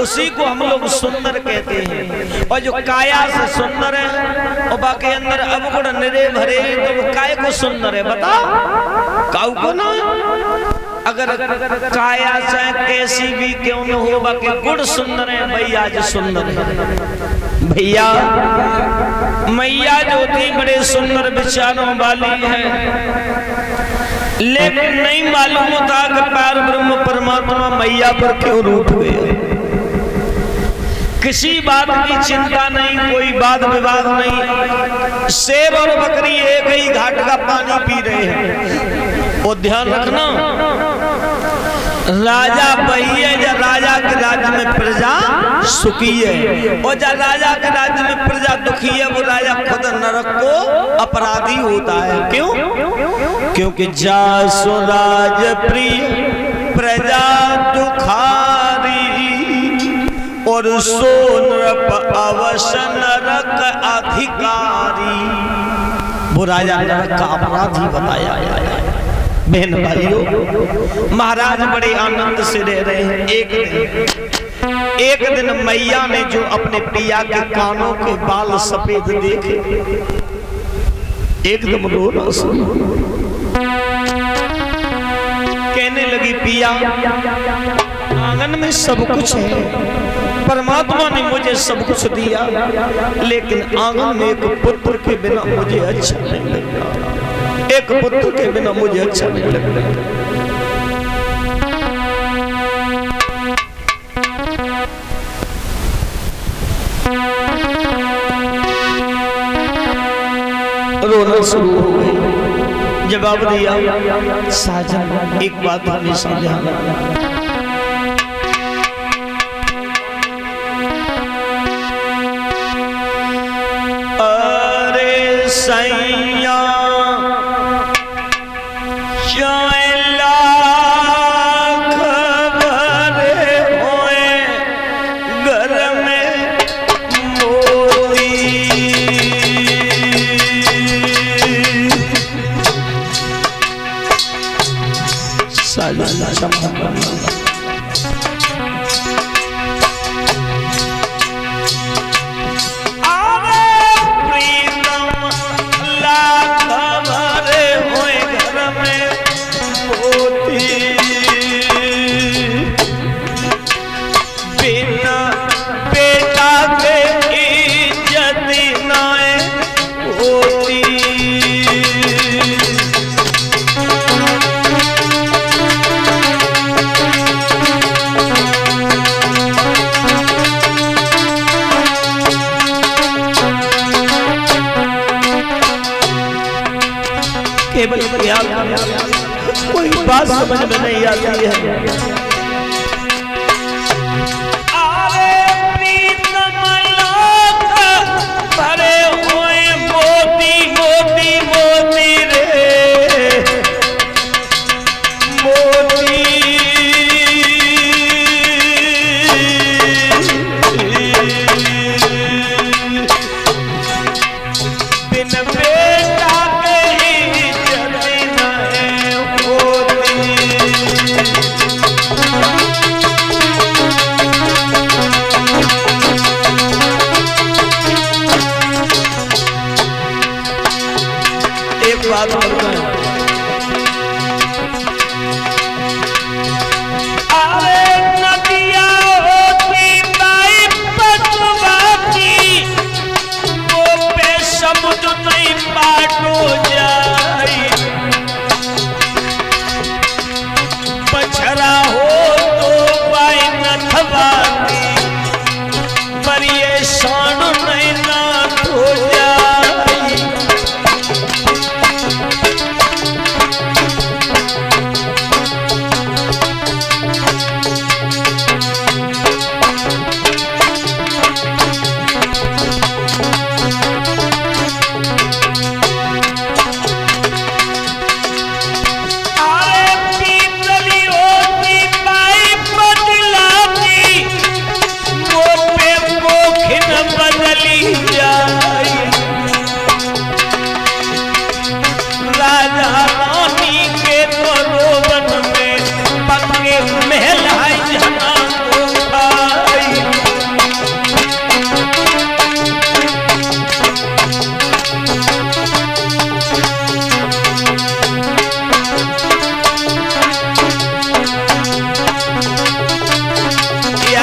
उसी को हम लोग सुंदर कहते हैं। और जो काया से सुंदर है और बाकी अंदर अवगुण निरे भरे, तो वो काय को सुंदर है बताओ? काऊ को ना। अगर काया से कैसी भी क्यों न हो, बाकी गुण सुंदर है भैया, आज सुंदर है भैया। मैया जो थी बड़े सुंदर विचारों वाली है, लेकिन नहीं मालूम होता कि पार ब्रह्म परमात्मा मैया पर क्यों रूठ गए। किसी बात की चिंता नहीं, कोई वाद विवाद नहीं। शेर और बकरी एक ही घाट का पानी पी रहे हैं। वो ध्यान रखना, राजा वही है जब राजा के राज्य में प्रजा सुखी है, और जब राजा के राज्य में प्रजा दुखी है वो राजा खुद नरक को अपराधी होता है। क्यों? क्योंकि जासो राज प्रिय प्रजा दुखारी, और सो नृप अवश्य नरक अधिकारी। वो राजा नरक का अपराधी बताया गया है। बहन भाइयों, महाराज बड़े आनंद से रह रहे हैं। एक दिन मैया ने जो अपने पिया के कानों के बाल सफेद देखे, एकदम रोना सुना, कहने लगी पिया आंगन में सब कुछ है, परमात्मा ने मुझे सब कुछ दिया, लेकिन आंगन में एक पुत्र के बिना मुझे अच्छा नहीं लगता। एक पुत्र के बिना मुझे अच्छा नहीं लगता। रोना शुरू हो गई। जवाब दिया, साजन एक बात हमेशा ध्यान रखना, अरे सैया केवल कोई बात समझ में नहीं आती है। आरे प्रीतम लोक भरे हुए मोती मोती मोती रे मोती, बिन बेटा के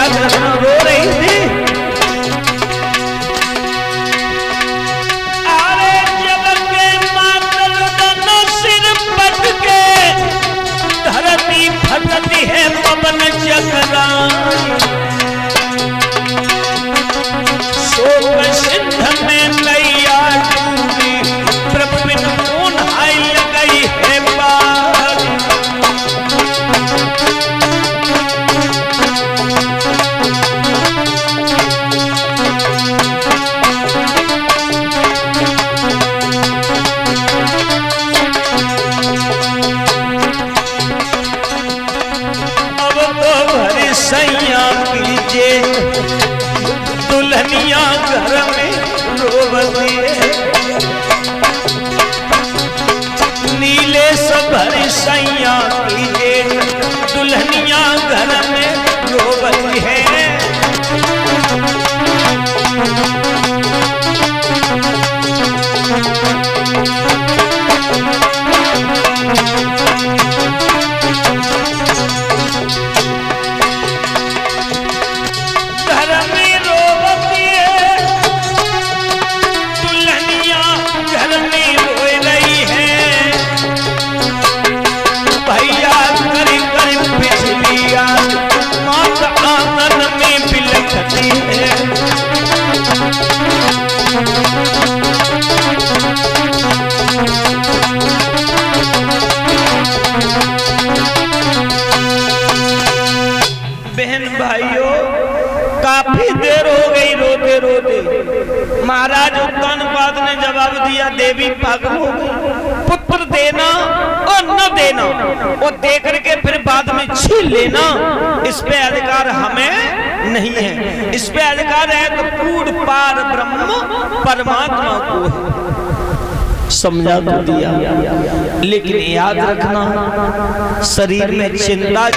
याद रखना, रो रही थी। अरे जब के मातल दोनों सिर पट के धरती फटती है पवन चक्रा, शोक सिंध में नैया डूबी, प्रभु बिन कौन हाय गई है बात। अब तो भरी सैया कीजिए, दुल्हनिया घर में रोवती है, नीले भरी सैया कीजिए, दुल्हनिया घर में रोवती है। घर में रोवती है, दुल्हनिया घर में रो रही है, भैया कर कर पिछलिया मात आंगन में बिलखती है। बहन भाइयों, काफी देर हो गई रोते रोते। महाराज उत्तानपाद ने जवाब दिया, देवी पागल हो गई, पुत्र देना और न देना और दे करके फिर बाद में छीन लेना, इस पे अधिकार हमें नहीं है। इस पे अधिकार है तो पूर्ण पार ब्रह्म परमात्मा को है। समझा तो दिया, लेकिन याद रखना शरीर में चिंता।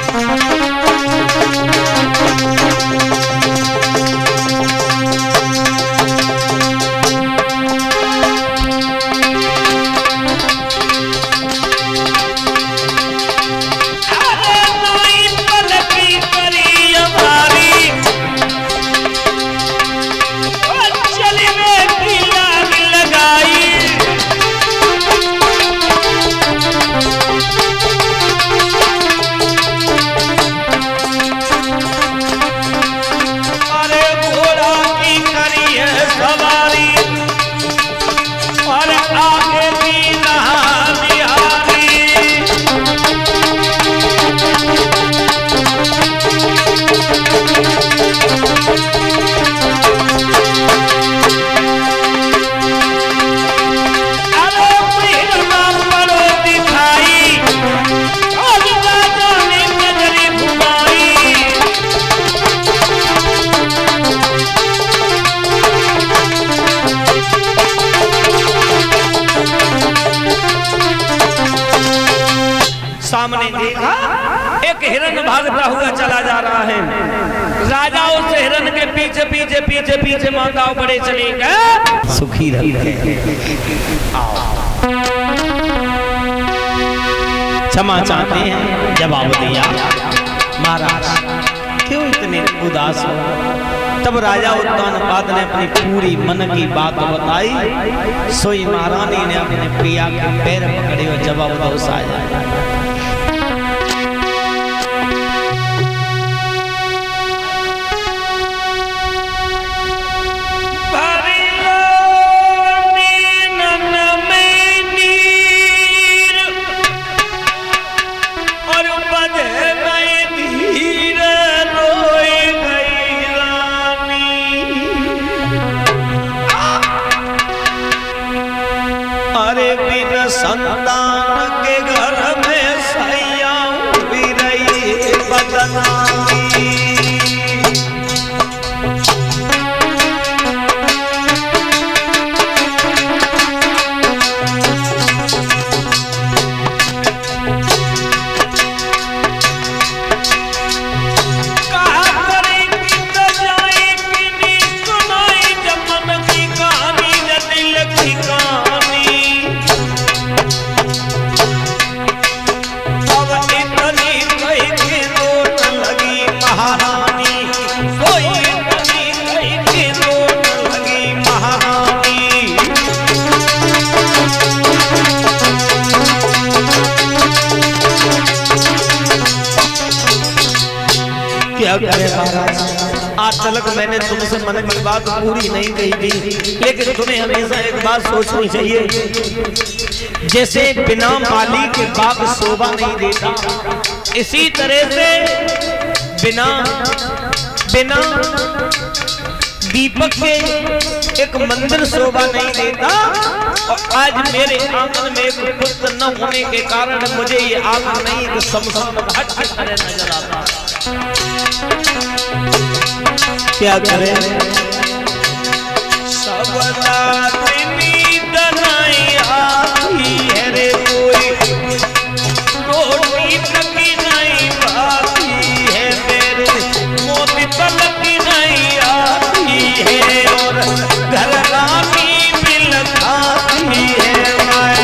सामने देखा एक हिरण भागता हुआ चला जा रहा है। राजा उस हिरण के पीछे पीछे पीछे पीछे माताओं बड़े चले गए। सुखी रहे, क्षमा चाहते हैं। जवाब दिया, महाराज क्यों इतने उदास हो? तब राजा उत्तानपाद ने अपनी पूरी मन की बात बताई। सोई महारानी ने अपने प्रिया के पैर पकड़े और जवाब दौसाया। संतान के घर में करे महाराज, आज तक मैंने तुमसे मन की बात पूरी नहीं कही थी, लेकिन तुम्हें हमेशा एक बात सोचनी चाहिए, जैसे बिना माली के बाग शोभा नहीं देता, इसी तरह से बिना बिना दीपक के एक मंदिर शोभा नहीं देता। और आज मेरे आंगन में एक पुत्र न होने के कारण मुझे ये आंगन नहीं कि समसम घाट की तरह नजर आता। क्या करें? है रे कोई रोटी तकी नहीं भाती है, मेरे मोती तलकी नहीं आती है, और घर रानी बिल खाती है मैं।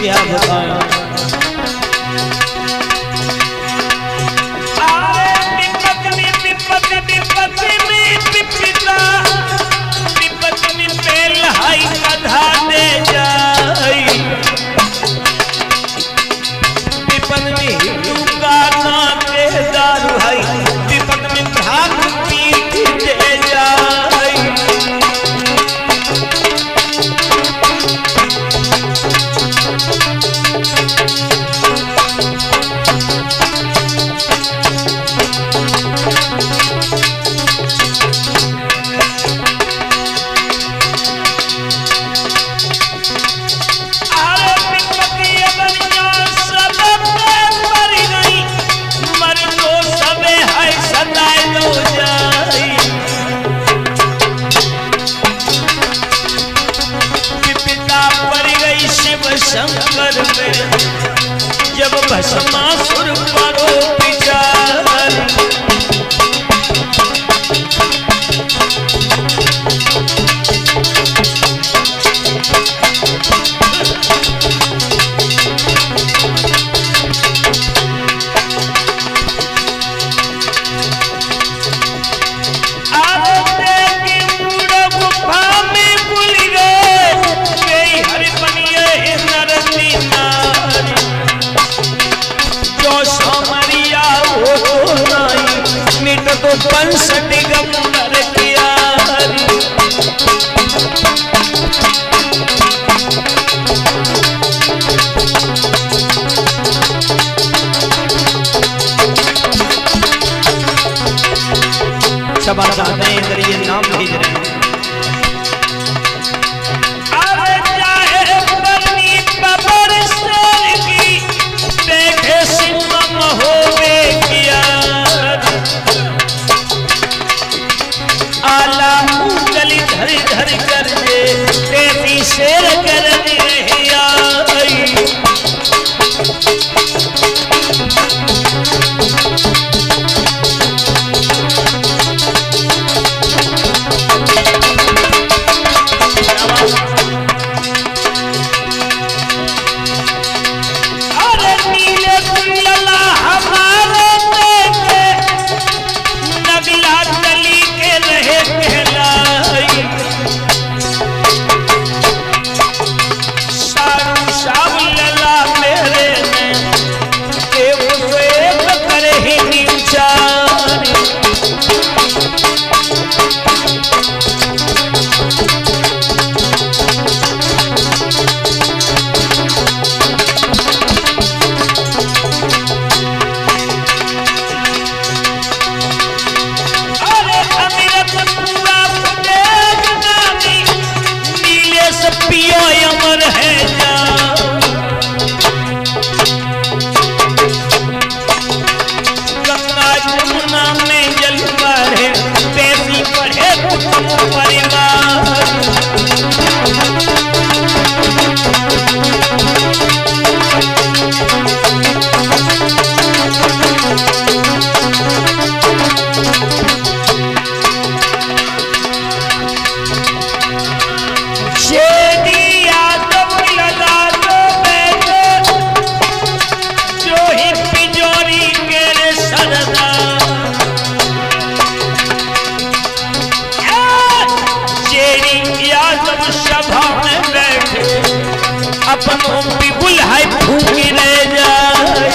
क्या बताएं? शंकर में जब भस्मासुर परो विचार, तो पंस दिगंबर किया क्षमा चाहते हैं, इधर ये नाम भेज रहे हैं। अरे चाहे बनी बबर शेर की देखे सिंह होवे किया, आला उंगली धर धर कर दे तेरी शेर कर दिया। अरे नीले लला हमारे देखे नगला तली के रहे कहलाई, सारू साव लला मेरे ने सपनों बिगुल है फूकी रह जाए।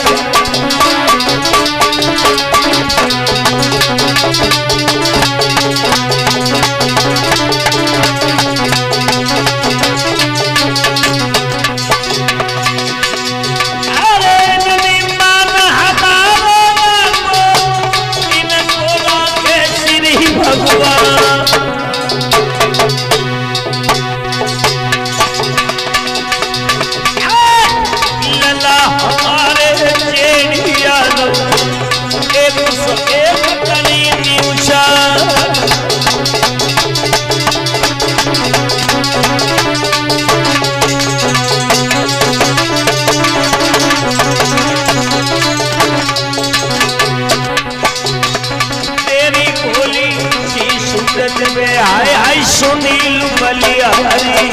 हाय हाय सुनील बलिहारी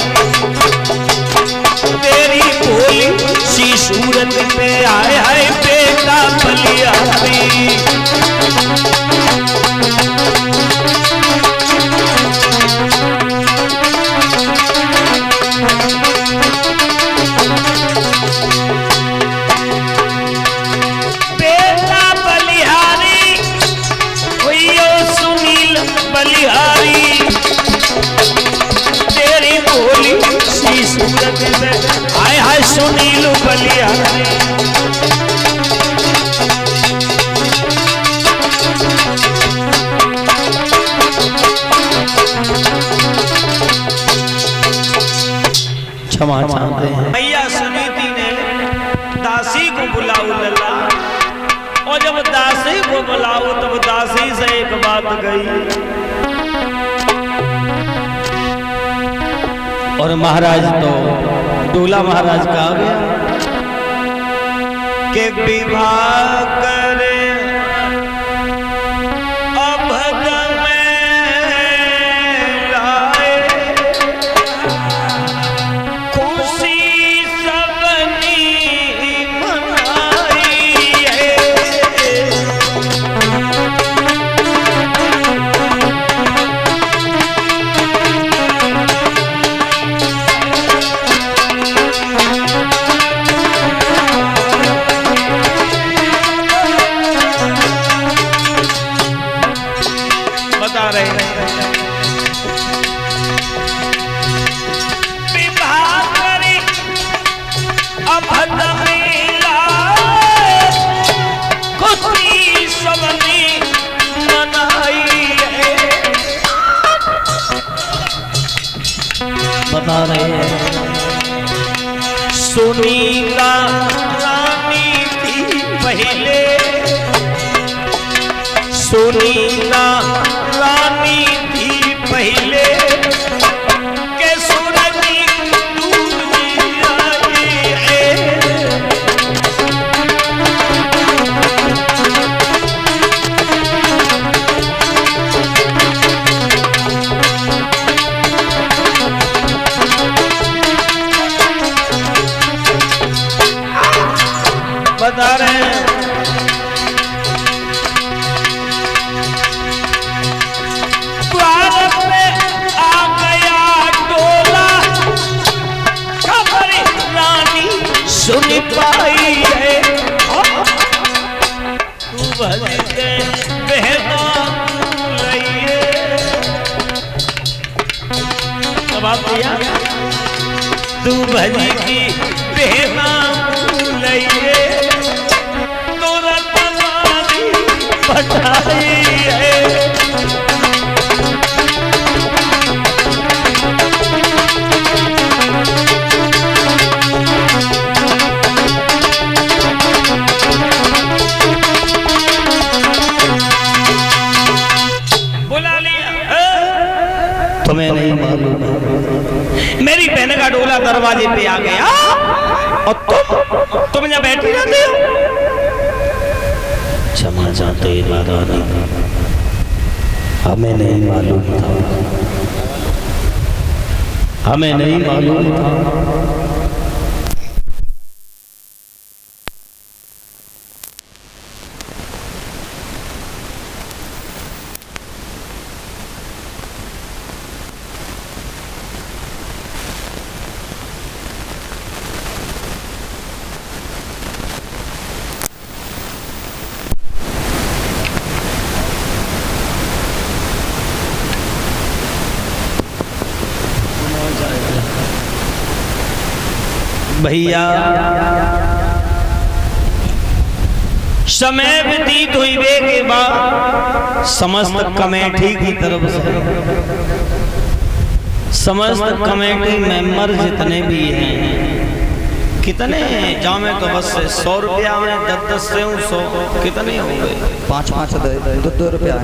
तेरी भोली सी सूरत में हाय हाय बेटा बलिहारी। बेटा बलिहारी भैया सुनील बलिहारी तेरी भोली सी सूरत में हाय हाय सुनील बलिहारी। क्षमा चाहते हैं। भैया सुनीति ने दासी को बुलाओ लल्ला, और जब दासी को बुलाओ तब दासी से एक बात गई, और महाराज तो दूल्हा महाराज का आ गया कि विवाह करे अभद में लाए खुशी सबनी मनाई है। बता रहे हैं विवाह करी अभद में लाए खुशी सबनी मनाई है। बता रहे हैं सुनीला रानी थी पहले, सुनीला रानी थी पहले के सूरज दूर आई है। बता रहे हैं सुन पाई है तू भज के बहना लइए। अब आप भैया तू भज की बहना लइए तोरा तमारी पटाई है। तुम्हें नहीं मालूम है मेरी बहन का डोला दरवाजे पे आ गया और तुम यहाँ बैठी रहते हो। क्षमा चाहते महारानी, हमें नहीं मालूम था, हमें नहीं मालूम था। भैया समय व्यतीत हुए के बाद समस्त कमेटी की तरफ से समस्त कमेटी मेंबर जितने भी हैं, कितने जामे तो बस 100 रुपया में 10-10 से 100 कितने हो गए, 5-5 2 रुपया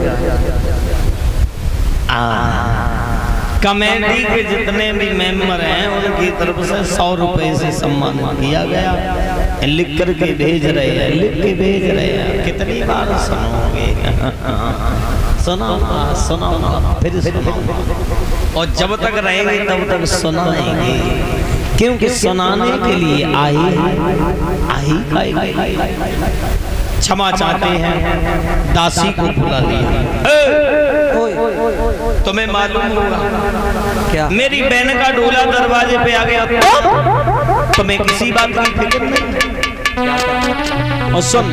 कमेटी के जितने भी मेंबर हैं उनकी तरफ से 100 रुपए से सम्मान किया गया। लिख करके भेज रहे हैं, लिख के भेज रहे हैं। कितनी बार सुनोगे? सुनाऊंगा फिर सुनाऊंगा, और जब तक रहेंगे तब तक सुनाएंगे, क्योंकि सुनाने के लिए आई क्षमा चाहते हैं, दासी को बुला लिया। तुम्हें मालूम होगा क्या? मेरी बहन का डोला दरवाजे पे आ गया, तुम्हें किसी बात की फिक्र नहीं। और सुन,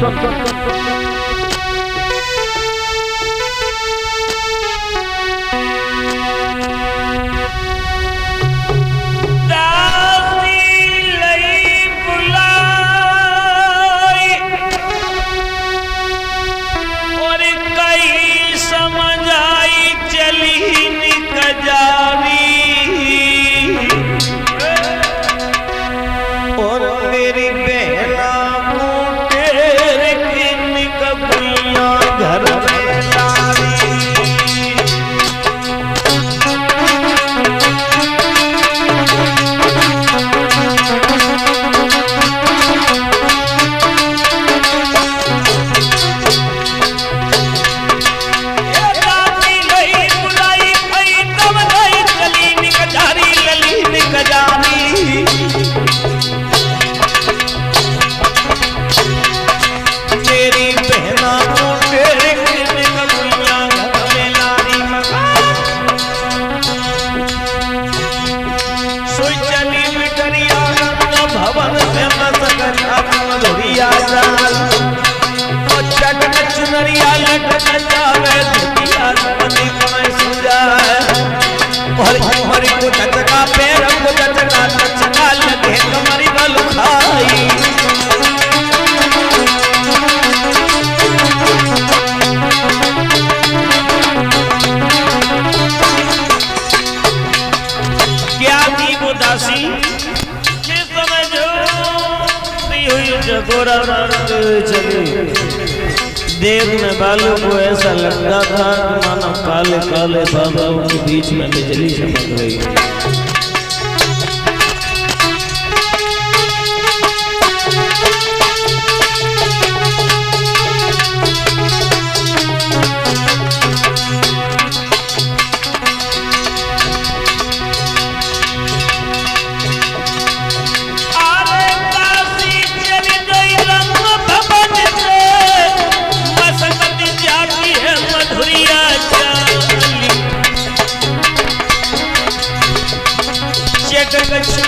देव में बालू को ऐसा लगता था कि मानो काले काले बाबाओं के बीच में बिजली चमक रही।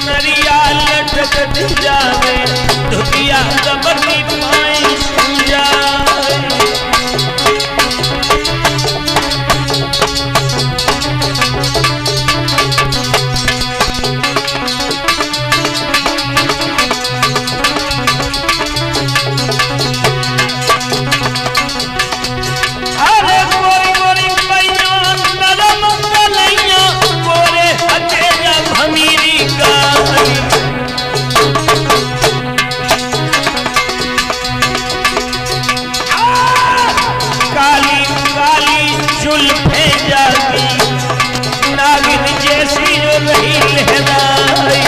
नरिया लटक जावे धुतिया दबनी पाई जाए। अरे गोरी गोरी पैया नरम कलैया गोरे हथेला भमीरी काली काली जुल्फे जाती नागिन जैसी जो रही लहराई।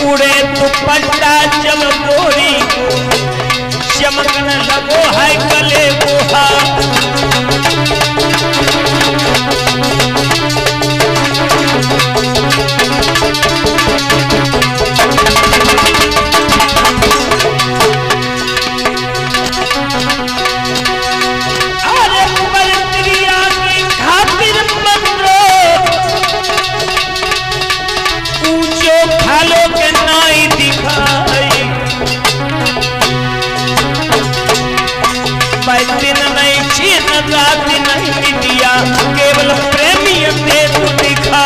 उड़े दुपट्टा जब गोरी रात नहीं बिटिया केवल प्रेमी ते तू दिखा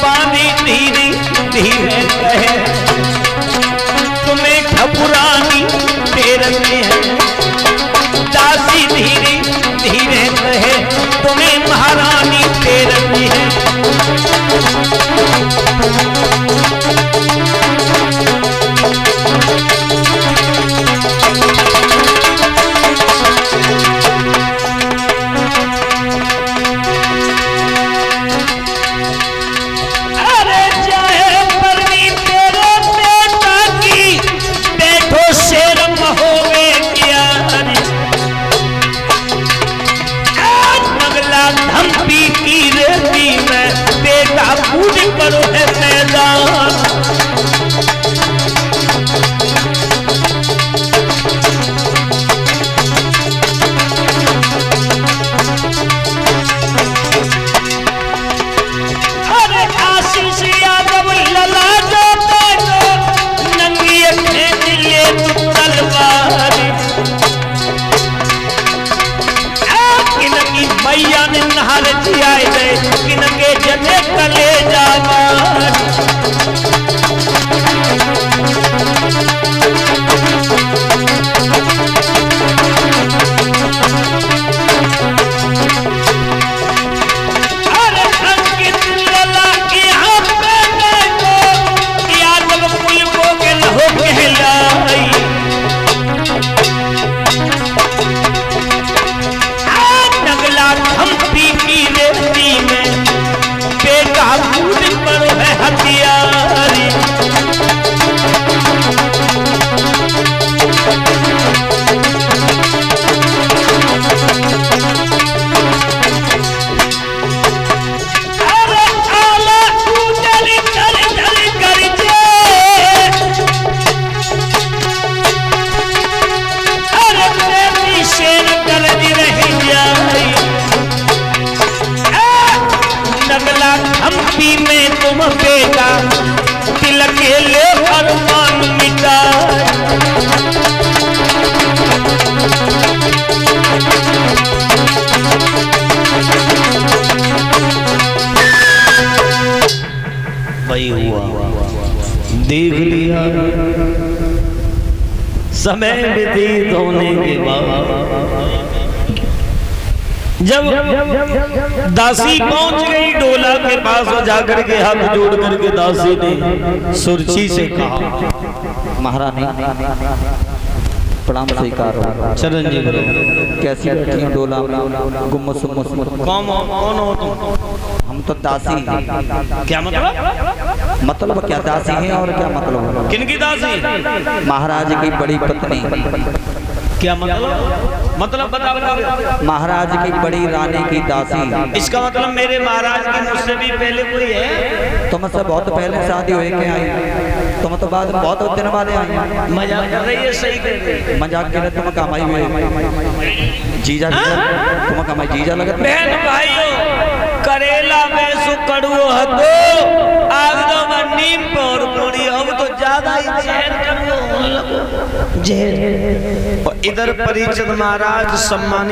पानी धीरे धीरे कहे तुम्हें घबरानी तेरे में है दासी धीरे धीरे कहे तुम्हें महारानी तेरे में है अरे चाहे परनी तेरे बेटा की बैठो शेर महोगे क्या नगला धमपी की रेती में बेटा कूद करो है मैदान अरे आशीष यादव लला जो बेटो नंगी खेत लिए तू तलवार किनकी मैया ने नहर जियाए दे किनके जने कले जावार अरे अंकित लला की हम बेटे को यादव पुल को के लहो कहलाई नगला धमपी की रेती में बेटा कूद पर है हथियारी अरे आला कूदली चली चली कर जे अरे प्रेमी शेर कर दी रही जाई नगला धमपी में तुम बेटा तिलक के ले अरमान मिटा वही हुआ देख लिया समय व्यतीत होने के बाद जब दासी पहुंच गई डोला के पास और जाकर के हाथ जोड़ करके दासी ने सुरछी से कहा महारानी प्रणाम स्वीकार हो। चरण जी करो कैसी बैठी हैं डोला में गुम्मस कौन हो तुम हम तो दासी क्या मतलब क्या दासी हैं और क्या मतलब किनकी दासी महाराज की बड़ी पत्नी क्या मतलब बता महाराज की बड़ी रानी की दासी इसका मतलब मेरे महाराज की मुझसे भी पहले कोई है तुमसे बहुत पहले शादी हुई के आई तुम तो बाद में बहुत दिन वाले आई मजाक कर रही है सही कर रही है मजाक के लिए तुम कमाई हुए जीजा तुम कमाई जीजा लगत बहन भाइयों करेला में सुकड़ुओ हतो आग दो नीम पर पड़ी अब तो ज्यादा ही जहर करो जहर और इधर परिचित महाराज सम्मानित